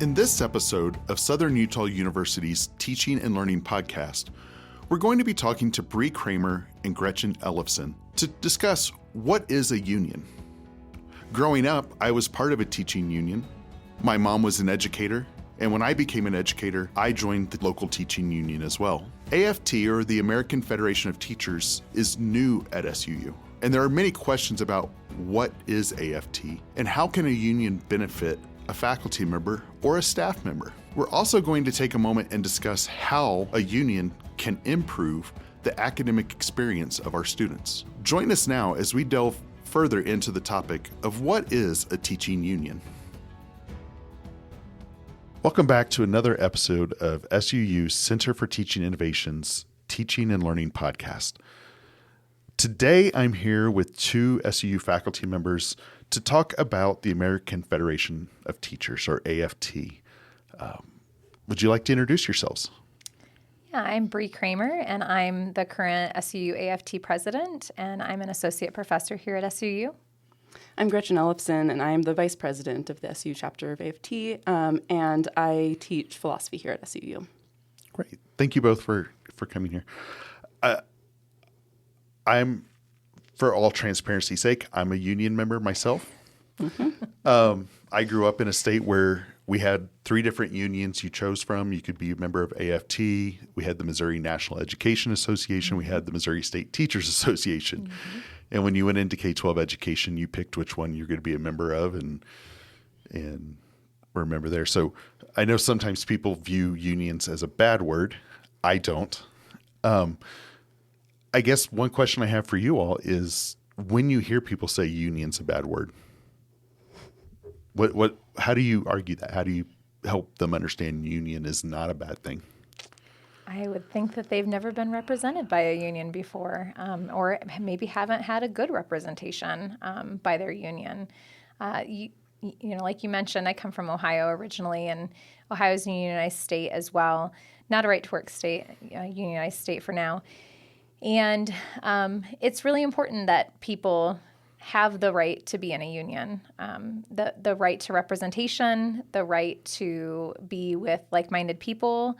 In this episode of Southern Utah University's Teaching and Learning podcast, we're going to be talking to Brianne Kramer and Gretchen Ellefson to discuss what is a union. Growing up, I was part of a teaching union. My mom was an educator, and when I became an educator, I joined the local teaching union as well. AFT, or the American Federation of Teachers, is new at SUU, and there are many questions about what is AFT and how can a union benefit a faculty member or a staff member. We're also going to take a moment and discuss how a union can improve the academic experience of our students. Join us now as we delve further into the topic of what is a teaching union. Welcome back to another episode of SUU's Center for Teaching Innovations Teaching and Learning podcast. Today, I'm here with two SUU faculty members to talk about the American Federation of Teachers, or AFT. Would you like to introduce yourselves? Yeah, I'm Brianne Kramer, and I'm the current SUU AFT president, and I'm an associate professor here at SUU. I'm Gretchen Ellefson, and I'm the vice president of the SUU chapter of AFT, and I teach philosophy here at SUU. Great. Thank you both for coming here. I'm, for all transparency's sake, I'm a union member myself. Mm-hmm. I grew up in a state where we had three different unions you chose from. You could be a member of AFT. We had the Missouri National Education Association. We had the Missouri State Teachers Association. Mm-hmm. And when you went into K-12 education, you picked which one you're going to be a member of and were a member there. So I know sometimes people view unions as a bad word. I don't. I guess one question I have for you all is, when you hear people say union's a bad word, how do you argue that? How do you help them understand union is not a bad thing? I would think that they've never been represented by a union before, or maybe haven't had a good representation by their union. You know, like you mentioned, I come from Ohio originally, and Ohio is a unionized state as well. Not a right-to-work state, unionized state for now. And it's really important that people have the right to be in a union, the right to representation, the right to be with like-minded people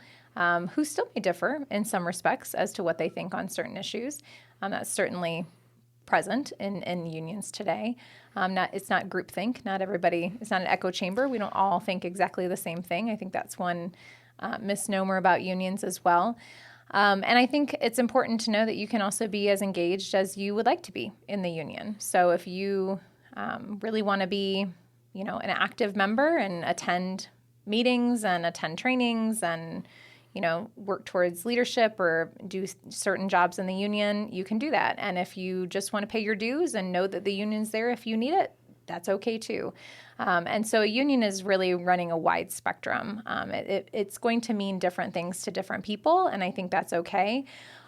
who still may differ in some respects as to what they think on certain issues. That's certainly present in unions today. It's not groupthink. Not everybody, it's not an echo chamber. We don't all think exactly the same thing. I think that's one misnomer about unions as well. And I think it's important to know that you can also be as engaged as you would like to be in the union. So if you really want to be, an active member and attend meetings and attend trainings and, work towards leadership or do certain jobs in the union, you can do that. And if you just want to pay your dues and know that the union's there if you need it, that's okay too. And so a union is really running a wide spectrum. It's going to mean different things to different people, and I think that's okay.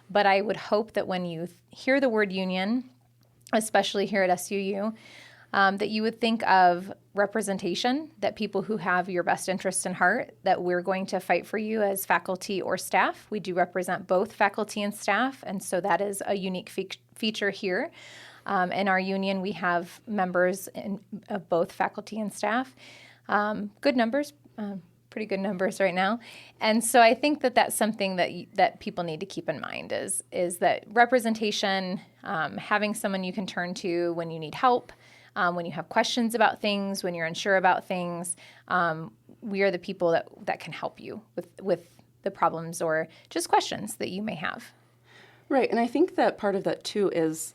But I would hope that when you hear the word union, especially here at SUU, that you would think of representation, that people who have your best interests in heart, that we're going to fight for you as faculty or staff. We do represent both faculty and staff, and so that is a unique feature here. In our union, we have members of both faculty and staff. Good numbers, pretty good numbers right now. And so I think that that's something that people need to keep in mind is that representation, having someone you can turn to when you need help, when you have questions about things, when you're unsure about things, we are the people that can help you with the problems or just questions that you may have. Right, and I think that part of that too is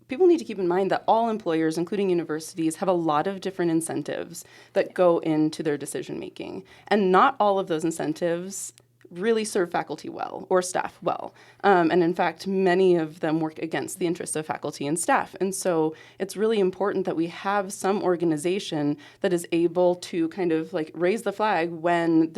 people need to keep in mind that all employers, including universities, have a lot of different incentives that go into their decision making. And not all of those incentives really serve faculty well or staff well. And in fact, many of them work against the interests of faculty and staff. And so it's really important that we have some organization that is able to kind of like raise the flag when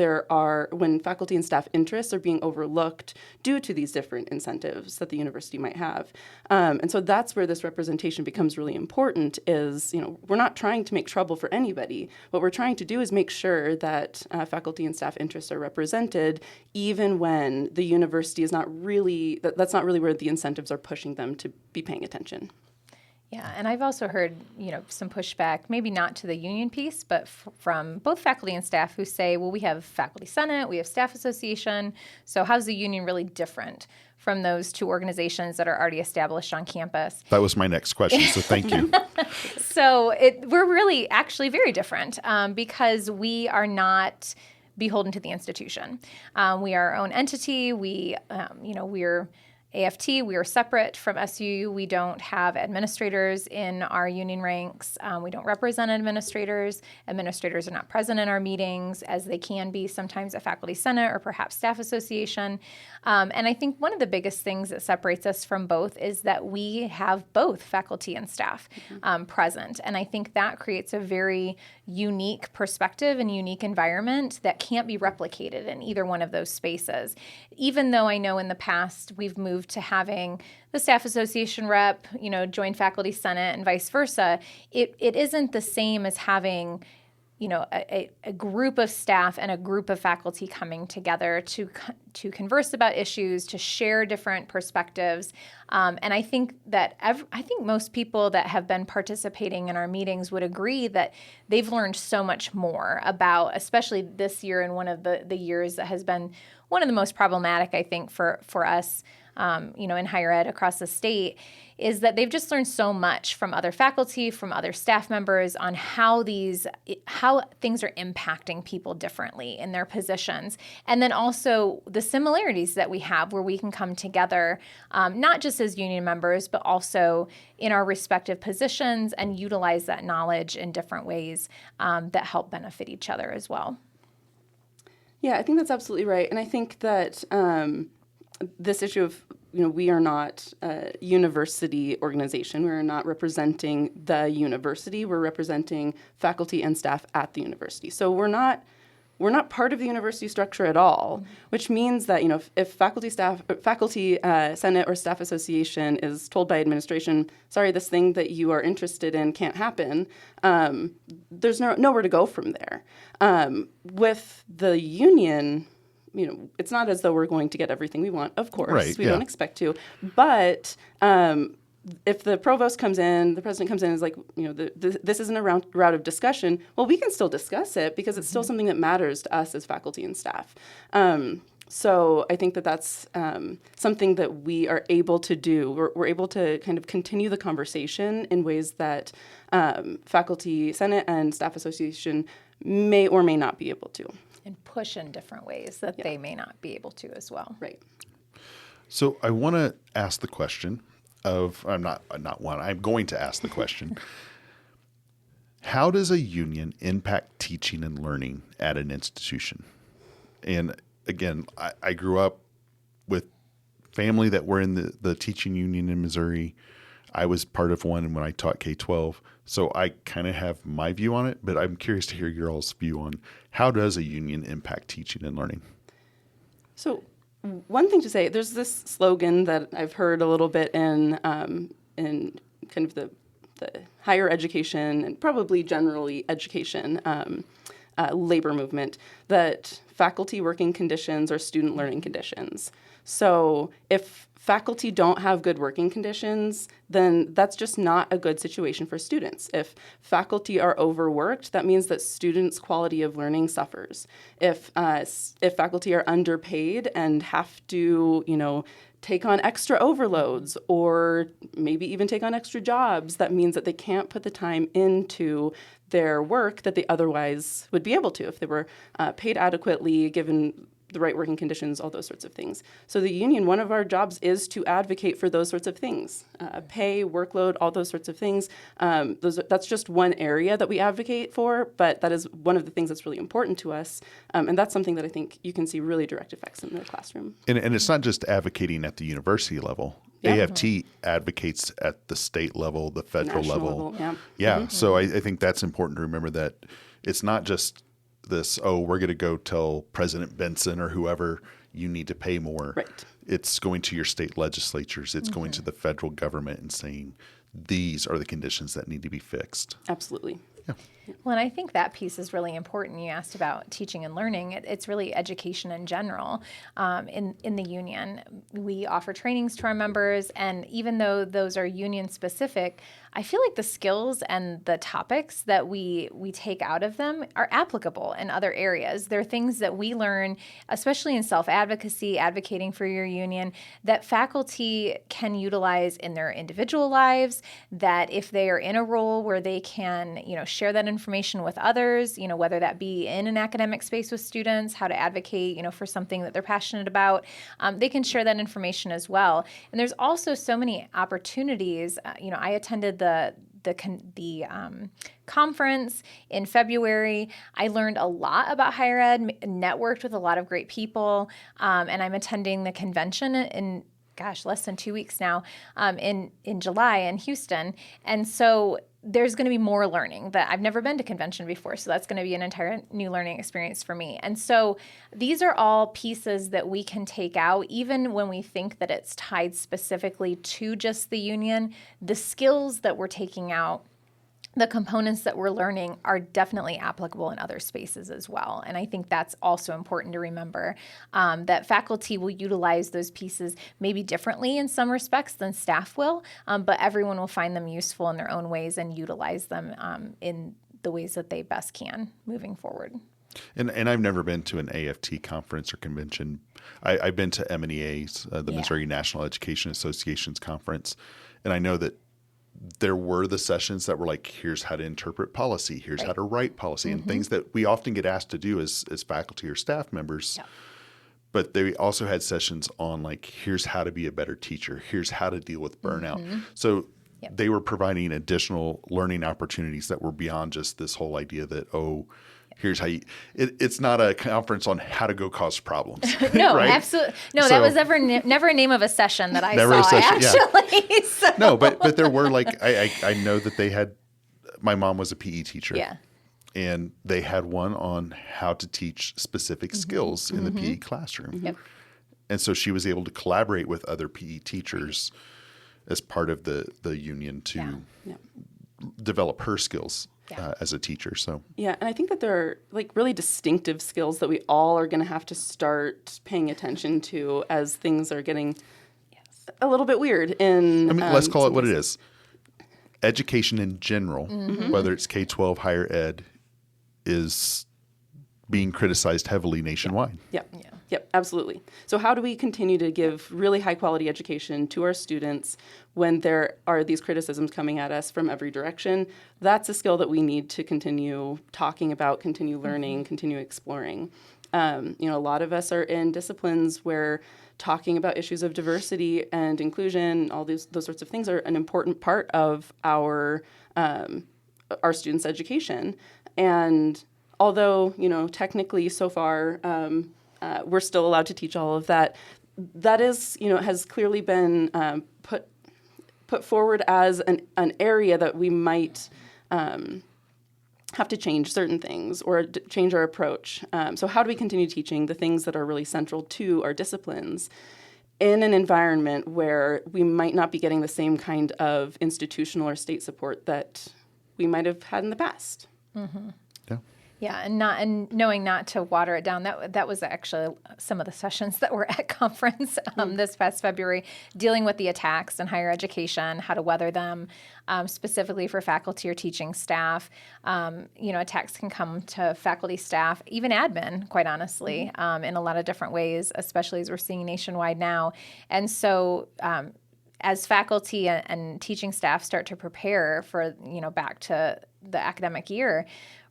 faculty and staff interests are being overlooked due to these different incentives that the university might have. And so that's where this representation becomes really important is, we're not trying to make trouble for anybody. What we're trying to do is make sure that faculty and staff interests are represented even when the university is not really, that's not really where the incentives are pushing them to be paying attention. Yeah, and I've also heard, some pushback, maybe not to the union piece, but from both faculty and staff who say, well, we have faculty senate, we have staff association, so how's the union really different from those two organizations that are already established on campus? That was my next question, so thank you. So we're really actually very different because we are not beholden to the institution. We are our own entity. We're AFT, we are separate from SUU. We don't have administrators in our union ranks. We don't represent administrators. Administrators are not present in our meetings as they can be sometimes at Faculty Senate or perhaps Staff Association. And I think one of the biggest things that separates us from both is that we have both faculty and staff present. And I think that creates a very unique perspective and unique environment that can't be replicated in either one of those spaces. Even though I know in the past we've moved to having the staff association rep, join faculty senate and vice versa, it isn't the same as having, a group of staff and a group of faculty coming together to converse about issues, to share different perspectives. And I think that I think most people that have been participating in our meetings would agree that they've learned so much more about, especially this year and one of the years that has been one of the most problematic, I think, for us, in higher ed across the state, is that they've just learned so much from other faculty, from other staff members on how things are impacting people differently in their positions. And then also the similarities that we have where we can come together, not just as union members, but also in our respective positions and utilize that knowledge in different ways that help benefit each other as well. Yeah, I think that's absolutely right. And I think that this issue of, we are not a university organization. We're not representing the university. We're representing faculty and staff at the university. So we're not part of the university structure at all, which means that, if faculty senate or staff association is told by administration, sorry, this thing that you are interested in can't happen, there's nowhere to go from there. With the union, it's not as though we're going to get everything we want. Of course, right, we don't expect to. But if the provost comes in, the president comes in and is like, this isn't a route of discussion, well, we can still discuss it because it's still something that matters to us as faculty and staff. So I think that that's something that we are able to do. We're able to kind of continue the conversation in ways that faculty senate and staff association may or may not be able to. And push in different ways that they may not be able to as well. Right. So I want to ask the question I'm going to ask the question. How does a union impact teaching and learning at an institution? And again, I grew up with family that were in the teaching union in Missouri. I was part of one when I taught K-12. So I kind of have my view on it, but I'm curious to hear your all's view on how does a union impact teaching and learning? So one thing to say, there's this slogan that I've heard a little bit in kind of the higher education and probably generally education labor movement, that faculty working conditions are student learning conditions. So if faculty don't have good working conditions, then that's just not a good situation for students. If faculty are overworked, that means that students' quality of learning suffers. If faculty are underpaid and have to, take on extra overloads or maybe even take on extra jobs, that means that they can't put the time into their work that they otherwise would be able to if they were paid adequately, given the right working conditions, all those sorts of things. So the union, one of our jobs is to advocate for those sorts of things, pay, workload, all those sorts of things. That's just one area that we advocate for, but that is one of the things that's really important to us. And that's something that I think you can see really direct effects in the classroom. And it's not just advocating at the university level. Yeah. AFT advocates at the state level, the federal level. Yeah. Mm-hmm. So I think that's important to remember, that it's not just this, we're going to go tell President Benson or whoever you need to pay more. Right. It's going to your state legislatures. It's going to the federal government and saying, these are the conditions that need to be fixed. Absolutely. Yeah. Well, and I think that piece is really important. You asked about teaching and learning. It's really education in general. In the union, we offer trainings to our members, and even though those are union specific, I feel like the skills and the topics that we take out of them are applicable in other areas. They're things that we learn, especially in self-advocacy, advocating for your union, that faculty can utilize in their individual lives, that if they are in a role where they can, share that information with others, whether that be in an academic space with students, how to advocate, for something that they're passionate about, they can share that information as well. And there's also so many opportunities. I attended the conference in February. I learned a lot about higher ed, networked with a lot of great people, and I'm attending the convention in less than 2 weeks now, in July in Houston. And so there's going to be more learning that I've never been to convention before. So that's going to be an entire new learning experience for me. And so these are all pieces that we can take out, even when we think that it's tied specifically to just the union. The skills that we're taking out, the components that we're learning, are definitely applicable in other spaces as well. And I think that's also important to remember, that faculty will utilize those pieces maybe differently in some respects than staff will, but everyone will find them useful in their own ways and utilize them in the ways that they best can moving forward. And I've never been to an AFT conference or convention. I've been to M&EA's, the Missouri National Education Association's conference, and I know that there were the sessions that were like, here's how to interpret policy, here's how to write policy, and things that we often get asked to do as faculty or staff members. Yep. But they also had sessions on like, here's how to be a better teacher, here's how to deal with burnout. So they were providing additional learning opportunities that were beyond just this whole idea that, here's how you it's not a conference on how to go cause problems. No, right? Absolutely. No, that was never a name of a session that I never saw, a session, actually. Yeah. So. No, but there were like, I know that they had, my mom was a PE teacher. Yeah. And they had one on how to teach specific skills in the PE classroom. Yep. And so she was able to collaborate with other PE teachers as part of the union to develop her skills. As a teacher. So and I think that there are like really distinctive skills that we all are going to have to start paying attention to as things are getting a little bit weird let's call it what it is. Education in general, whether it's K-12, higher ed, is being criticized heavily nationwide. Yep, absolutely. So how do we continue to give really high quality education to our students when there are these criticisms coming at us from every direction? That's a skill that we need to continue talking about, continue learning, continue exploring. A lot of us are in disciplines where talking about issues of diversity and inclusion, all those sorts of things, are an important part of our students' education. And although, technically so far we're still allowed to teach all of that, that is, has clearly been put forward as an area that we might have to change certain things or change our approach. So how do we continue teaching the things that are really central to our disciplines in an environment where we might not be getting the same kind of institutional or state support that we might have had in the past? Yeah, and knowing not to water it down. That was actually some of the sessions that were at conference this past February, dealing with the attacks in higher education, how to weather them, specifically for faculty or teaching staff. Attacks can come to faculty, staff, even admin, quite honestly, in a lot of different ways, especially as we're seeing nationwide now. And so as faculty and teaching staff start to prepare for, back to the academic year,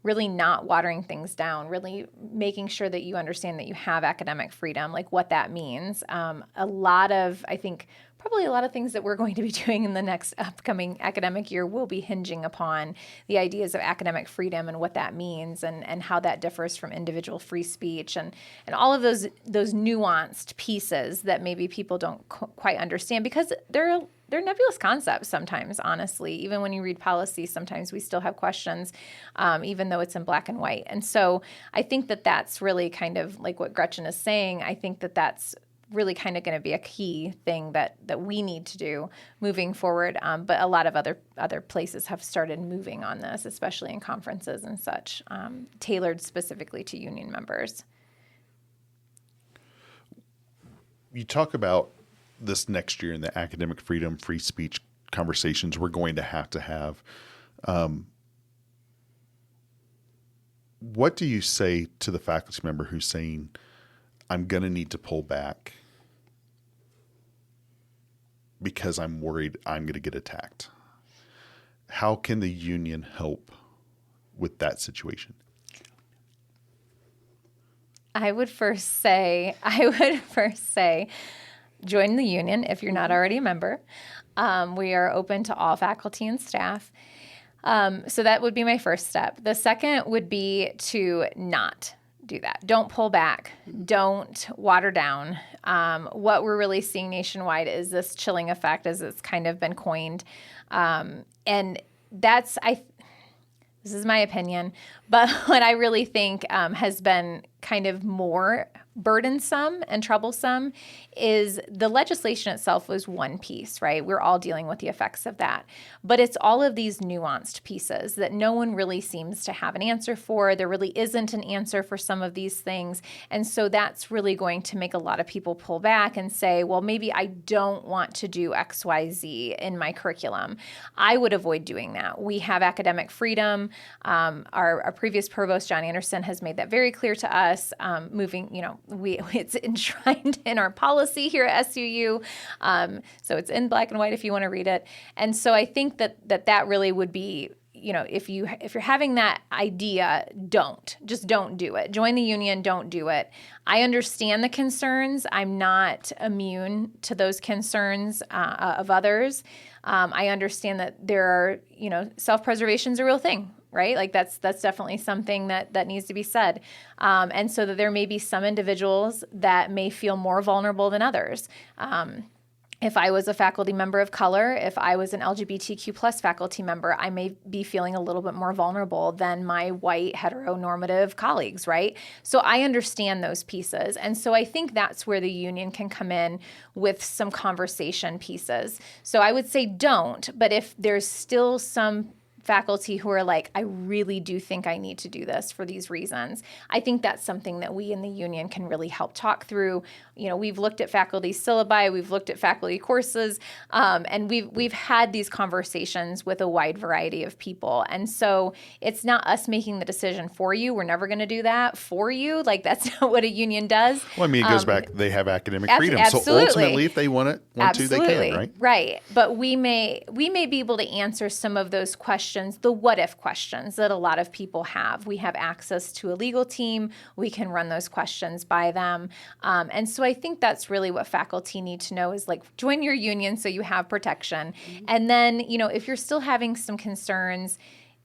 really not watering things down, really making sure that you understand that you have academic freedom, like what that means. A lot of things that we're going to be doing in the next upcoming academic year will be hinging upon the ideas of academic freedom and what that means and how that differs from individual free speech and all of those nuanced pieces that maybe people don't quite understand because they're nebulous concepts sometimes, honestly. Even when you read policy, sometimes we still have questions, even though it's in black and white. And so I think that that's really kind of like what Gretchen is saying. I think that that's really kind of going to be a key thing that we need to do moving forward. But a lot of other places have started moving on this, especially in conferences and such, tailored specifically to union members. You talk about this next year in the academic freedom, free speech conversations we're going to have. What do you say to the faculty member who's saying, I'm going to need to pull back because I'm worried I'm going to get attacked? How can the union help with that situation? I would first say, join the union if you're not already a member. We are open to all faculty and staff. So that would be my first step. The second would be to not do that. Don't pull back. Don't water down. What we're really seeing nationwide is this chilling effect, as it's kind of been coined. And that's, this is my opinion, but what I really think has been kind of more burdensome and troublesome is the legislation itself was one piece, right? We're all dealing with the effects of that. But it's all of these nuanced pieces that no one really seems to have an answer for. There really isn't an answer for some of these things. And so that's really going to make a lot of people pull back and say, well, maybe I don't want to do X, Y, Z in my curriculum. I would avoid doing that. We have academic freedom. Our previous provost, John Anderson, has made that very clear to us. It's enshrined in our policy here at SUU. So it's in black and white if you want to read it. And so I think that really would be, if you're having that idea, just don't do it. Join the union, don't do it. I understand the concerns. I'm not immune to those concerns of others. I understand that there are, self-preservation is a real thing. Right? Like that's definitely something that needs to be said. And so that there may be some individuals that may feel more vulnerable than others. If I was a faculty member of color, if I was an LGBTQ plus faculty member, I may be feeling a little bit more vulnerable than my white heteronormative colleagues, right? So I understand those pieces. And so I think that's where the union can come in with some conversation pieces. So I would say don't, but if there's still some faculty who are like, I really do think I need to do this for these reasons, I think that's something that we in the union can really help talk through. We've looked at faculty syllabi, we've looked at faculty courses, and we've had these conversations with a wide variety of people. And so it's not us making the decision for you. We're never going to do that for you. Like that's not what a union does. Well, I mean, it goes back, they have academic freedom. Absolutely. So ultimately, if they want to, they can, right? Right. But we may be able to answer some of those questions, the what if questions that a lot of people have. We have access to a legal team. We can run those questions by them. And so I think that's really what faculty need to know is like join your union so you have protection. Mm-hmm. And then, if you're still having some concerns,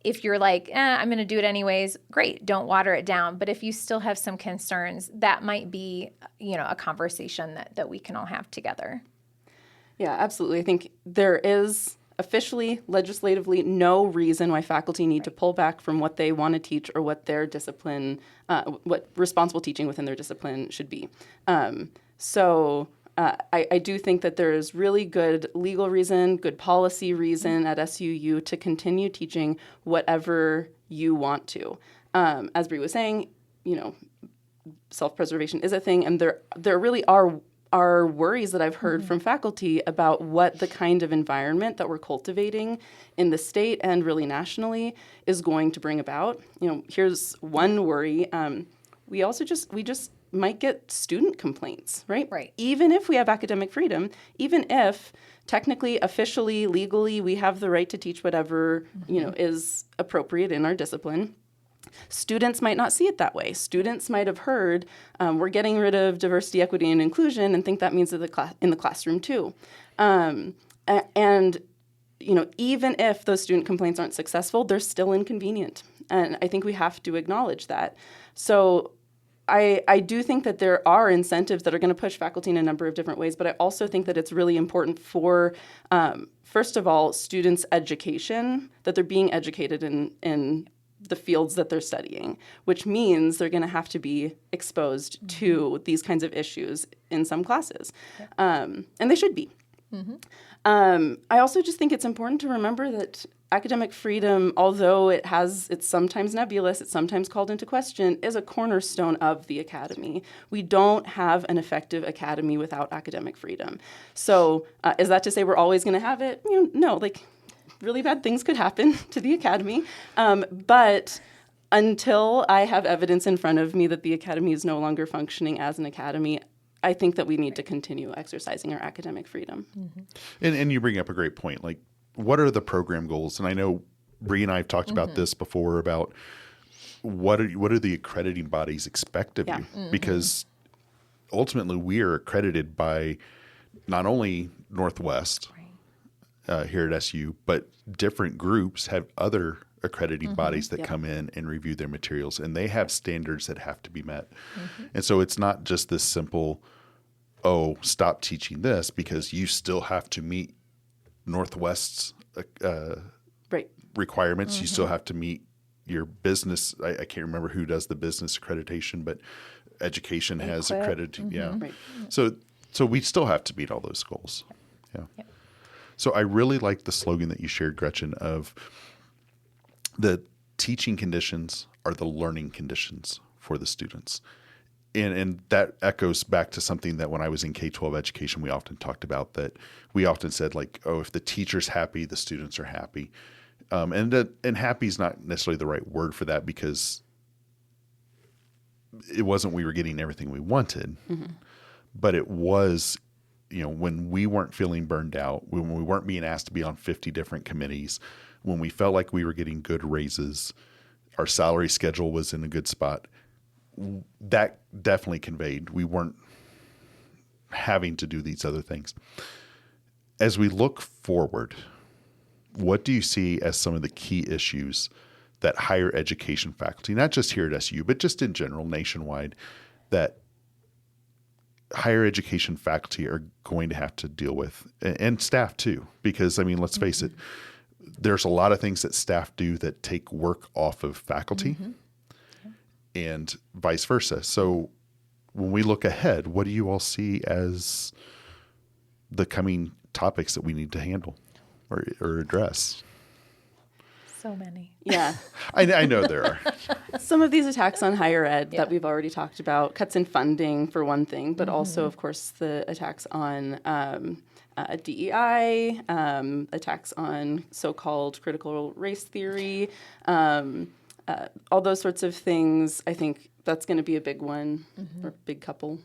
if you're like, I'm going to do it anyways, great, don't water it down. But if you still have some concerns, that might be, a conversation that we can all have together. Yeah, absolutely. I think there is officially, legislatively, no reason why faculty need to pull back from what they want to teach or what their discipline, what responsible teaching within their discipline should be. So I do think that there is really good legal reason, good policy reason at SUU to continue teaching whatever you want to. As Bri was saying, self-preservation is a thing, and there really are worries that I've heard from faculty about what the kind of environment that we're cultivating in the state and really nationally is going to bring about. Here's one worry. We just might get student complaints, right? Right. Even if we have academic freedom, even if technically, officially, legally, we have the right to teach whatever, is appropriate in our discipline. Students might not see it that way. Students might have heard we're getting rid of diversity, equity, and inclusion, and think that means in the classroom too. And even if those student complaints aren't successful, they're still inconvenient, and I think we have to acknowledge that. So I do think that there are incentives that are going to push faculty in a number of different ways, but I also think that it's really important for, first of all, students' education, that they're being educated in the fields that they're studying, which means they're going to have to be exposed to these kinds of issues in some classes. And they should be. I also just think it's important to remember that academic freedom, although it's sometimes nebulous, it's sometimes called into question, is a cornerstone of the academy. We don't have an effective academy without academic freedom. So is that to say we're always going to have it? No, really bad things could happen to the academy. But until I have evidence in front of me that the academy is no longer functioning as an academy, I think that we need to continue exercising our academic freedom. Mm-hmm. And you bring up a great point. What are the program goals? And I know Bree and I have talked about this before about what are the accrediting bodies expect of you? Mm-hmm. Because ultimately we are accredited by not only Northwest here at SU, but different groups have other accrediting bodies that come in and review their materials, and they have standards that have to be met. And so it's not just this simple, stop teaching this, because you still have to meet Northwest's requirements. You still have to meet your business. I can't remember who does the business accreditation, but education has accredited. Right. So we still have to meet all those goals. Yeah. So I really like the slogan that you shared, Gretchen, of the teaching conditions are the learning conditions for the students. And that echoes back to something that when I was in K-12 education, we often talked about, that we often said if the teacher's happy, the students are happy. And happy is not necessarily the right word for that, because it wasn't we were getting everything we wanted, but it was, when we weren't feeling burned out, when we weren't being asked to be on 50 different committees, when we felt like we were getting good raises, our salary schedule was in a good spot, that definitely conveyed we weren't having to do these other things. As we look forward, what do you see as some of the key issues that higher education faculty, not just here at SU, but just in general, nationwide, that higher education faculty are going to have to deal with, and staff too? Because, let's face it, there's a lot of things that staff do that take work off of faculty, and vice versa. So when we look ahead, what do you all see as the coming topics that we need to handle or address? So many. Yeah. I know there are. Some of these attacks on higher ed that we've already talked about, cuts in funding for one thing, but also, of course, the attacks on DEI, attacks on so-called critical race theory, all those sorts of things. I think that's going to be a big one, or big couple.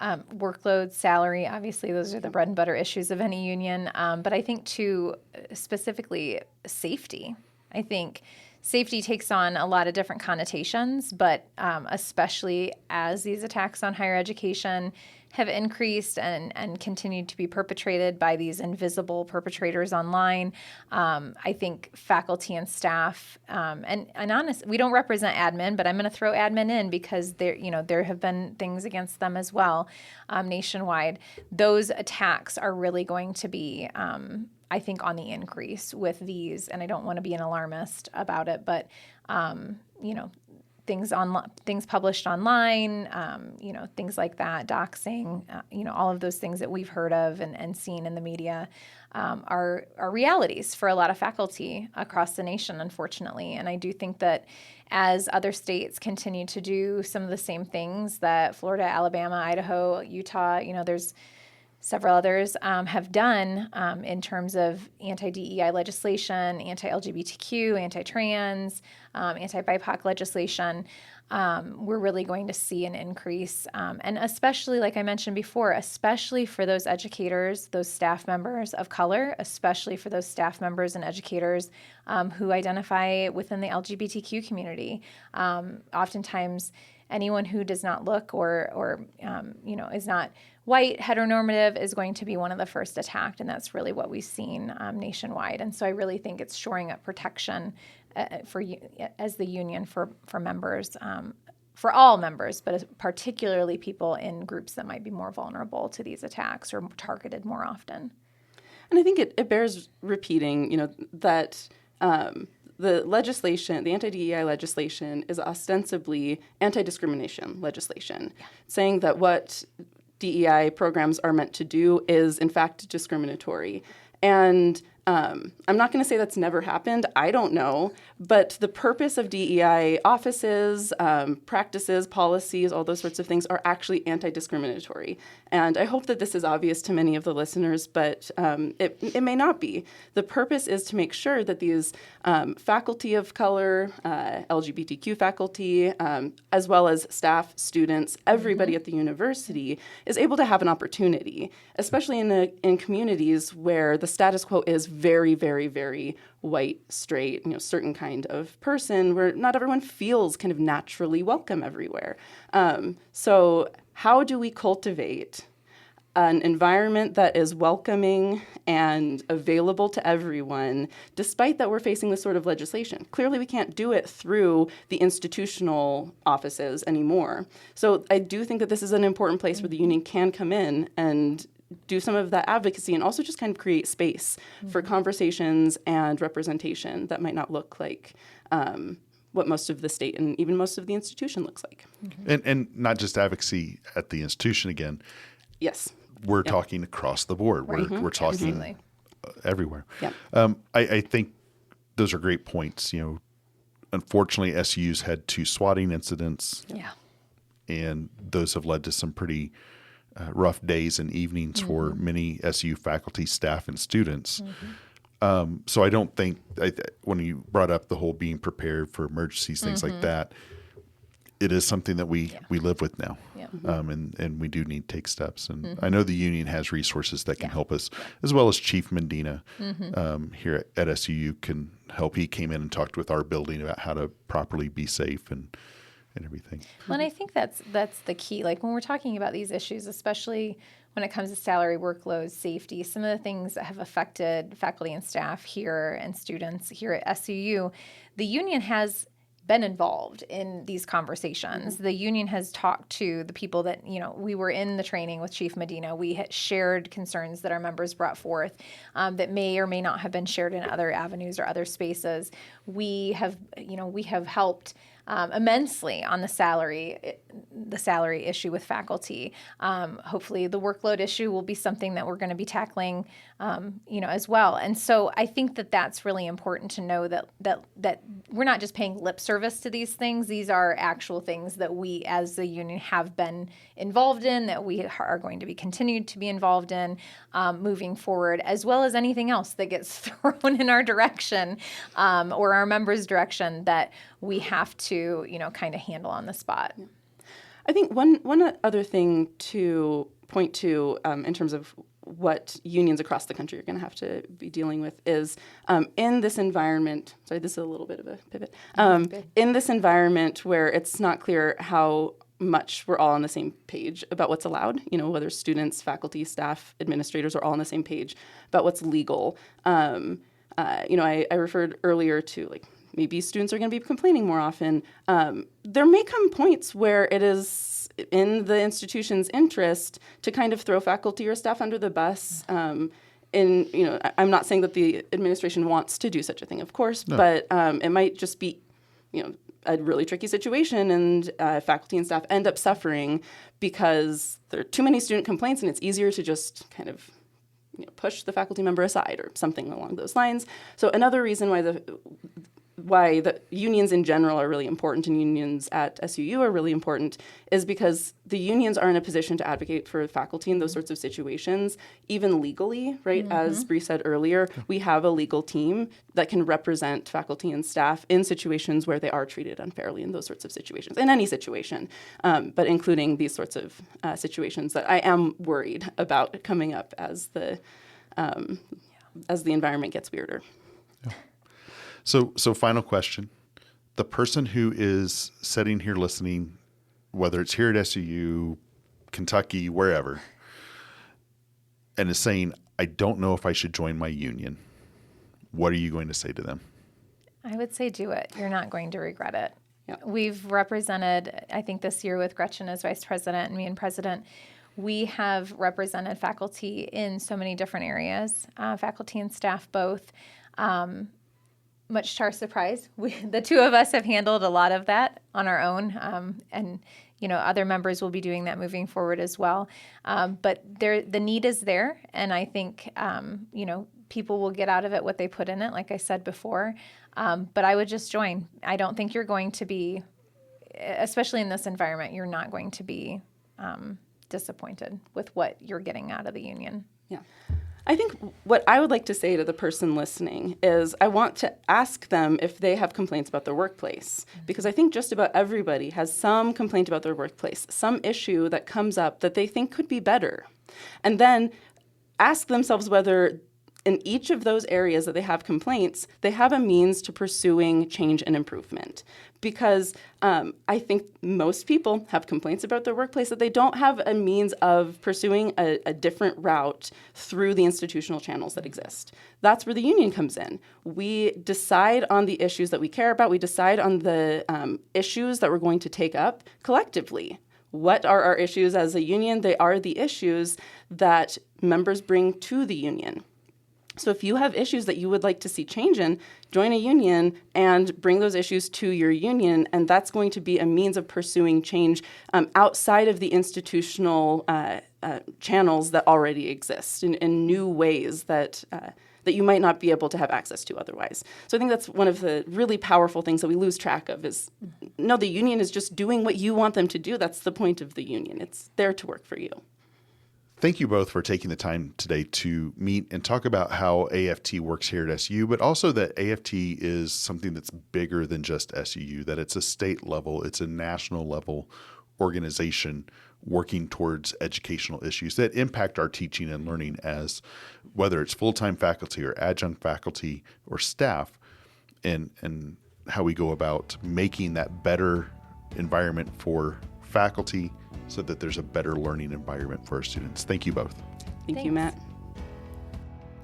Workload, salary, obviously those are the bread and butter issues of any union. But I think too, specifically safety. I think safety takes on a lot of different connotations, but especially as these attacks on higher education have increased and continued to be perpetrated by these invisible perpetrators online. I think faculty and staff, and honestly, we don't represent admin, but I'm going to throw admin in because there have been things against them as well nationwide. Those attacks are really going to be, I think, on the increase with these, and I don't want to be an alarmist about it, but things published online, things like that, doxing, all of those things that we've heard of and seen in the media are realities for a lot of faculty across the nation, unfortunately. And I do think that as other states continue to do some of the same things that Florida, Alabama, Idaho, Utah, there's several others have done in terms of anti-DEI legislation, anti-LGBTQ, anti-trans, anti-BIPOC legislation, we're really going to see an increase. And especially, like I mentioned before, especially for those educators, those staff members of color, especially for those staff members and educators who identify within the LGBTQ community. Oftentimes, anyone who does not look or is not white, heteronormative is going to be one of the first attacked, and that's really what we've seen nationwide. And so I really think it's shoring up protection as the union for members, for all members, but particularly people in groups that might be more vulnerable to these attacks or targeted more often. And I think it bears repeating, that the legislation, the anti-DEI legislation, is ostensibly anti-discrimination legislation, saying that what DEI programs are meant to do is, in fact, discriminatory. And I'm not going to say that's never happened. I don't know. But the purpose of DEI offices, practices, policies, all those sorts of things are actually anti-discriminatory. And I hope that this is obvious to many of the listeners, but it may not be. The purpose is to make sure that these faculty of color, LGBTQ faculty, as well as staff, students, everybody at the university is able to have an opportunity, especially in communities where the status quo is very, very, very white, straight, certain kind of person, where not everyone feels kind of naturally welcome everywhere. So how do we cultivate an environment that is welcoming and available to everyone, despite that we're facing this sort of legislation? Clearly, we can't do it through the institutional offices anymore. So I do think that this is an important place where the union can come in and do some of that advocacy and also just kind of create space for conversations and representation that might not look like what most of the state and even most of the institution looks like. And not just advocacy at the institution again. Yes. We're talking across the board. Right. We're talking Absolutely. Everywhere. Yeah. I think those are great points. Unfortunately, SUU's had 2 swatting incidents. Yeah. And those have led to some pretty rough days and evenings for many SU faculty, staff, and students. So I don't think, when you brought up the whole being prepared for emergencies, things like that, it is something that we live with now. Yeah. And we do need to take steps. And I know the union has resources that can help us, as well as Chief Mendina here at SUU can help. He came in and talked with our building about how to properly be safe and everything. Well, and I think that's the key. Like when we're talking about these issues, especially when it comes to salary, workload, safety, some of the things that have affected faculty and staff here and students here at SUU, the union has been involved in these conversations. The union has talked to the people that, we were in the training with Chief Medina. We had shared concerns that our members brought forth that may or may not have been shared in other avenues or other spaces. We have helped immensely on the salary issue with faculty. Hopefully the workload issue will be something that we're going to be tackling, as well. And so I think that that's really important to know that we're not just paying lip service to these things. These are actual things that we as the union have been involved in, that we are going to be continued to be involved in moving forward, as well as anything else that gets thrown in our direction or our members' direction that we have to, kind of handle on the spot. I think one other thing to point to in terms of what unions across the country are going to have to be dealing with is in this environment, sorry, this is a little bit of a pivot, in this environment where it's not clear how much we're all on the same page about what's allowed, whether students, faculty, staff, administrators are all on the same page about what's legal. I referred earlier to maybe students are going to be complaining more often. There may come points where it is in the institution's interest to kind of throw faculty or staff under the bus. I'm not saying that the administration wants to do such a thing, of course, but it might just be, a really tricky situation, and faculty and staff end up suffering because there are too many student complaints, and it's easier to just kind of push the faculty member aside or something along those lines. So another reason why the unions in general are really important and unions at SUU are really important is because the unions are in a position to advocate for faculty in those sorts of situations, even legally, right? As Bree said earlier, we have a legal team that can represent faculty and staff in situations where they are treated unfairly in those sorts of situations, in any situation, but including these sorts of situations that I am worried about coming up as the environment gets weirder. So final question. The person who is sitting here listening, whether it's here at SUU, Kentucky, wherever, and is saying, I don't know if I should join my union, what are you going to say to them? I would say do it. You're not going to regret it. Yeah. We've represented, I think this year with Gretchen as vice president and me and president, we have represented faculty in so many different areas, faculty and staff both. Much to our surprise, the two of us have handled a lot of that on our own, and other members will be doing that moving forward as well. But the need is there, and I think people will get out of it what they put in it, like I said before. But I would just join. I don't think you're going to be, especially in this environment, you're not going to be disappointed with what you're getting out of the union. Yeah. I think what I would like to say to the person listening is I want to ask them if they have complaints about their workplace, because I think just about everybody has some complaint about their workplace, some issue that comes up that they think could be better. And then ask themselves whether in each of those areas that they have complaints, they have a means to pursuing change and improvement. Because I think most people have complaints about their workplace that they don't have a means of pursuing a different route through the institutional channels that exist. That's where the union comes in. We decide on the issues that we care about. We decide on the issues that we're going to take up collectively. What are our issues as a union? They are the issues that members bring to the union. So if you have issues that you would like to see change in, join a union and bring those issues to your union, and that's going to be a means of pursuing change outside of the institutional channels that already exist in new ways that you might not be able to have access to otherwise. So I think that's one of the really powerful things that we lose track of is, no, the union is just doing what you want them to do. That's the point of the union. It's there to work for you. Thank you both for taking the time today to meet and talk about how AFT works here at SUU, but also that AFT is something that's bigger than just SUU, that it's a state level, it's a national level organization working towards educational issues that impact our teaching and learning as whether it's full-time faculty or adjunct faculty or staff, and how we go about making that better environment for faculty so that there's a better learning environment for our students. Thank you both. Thank you, Matt.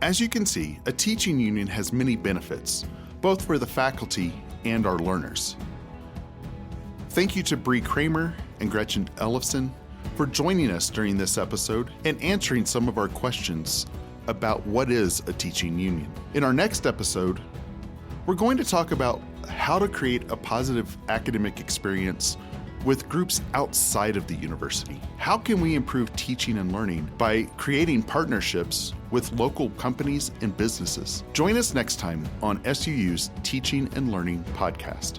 As you can see, a teaching union has many benefits, both for the faculty and our learners. Thank you to Brianne Kramer and Gretchen Ellefson for joining us during this episode and answering some of our questions about what is a teaching union. In our next episode, we're going to talk about how to create a positive academic experience with groups outside of the university. How can we improve teaching and learning by creating partnerships with local companies and businesses? Join us next time on SUU's Teaching and Learning podcast.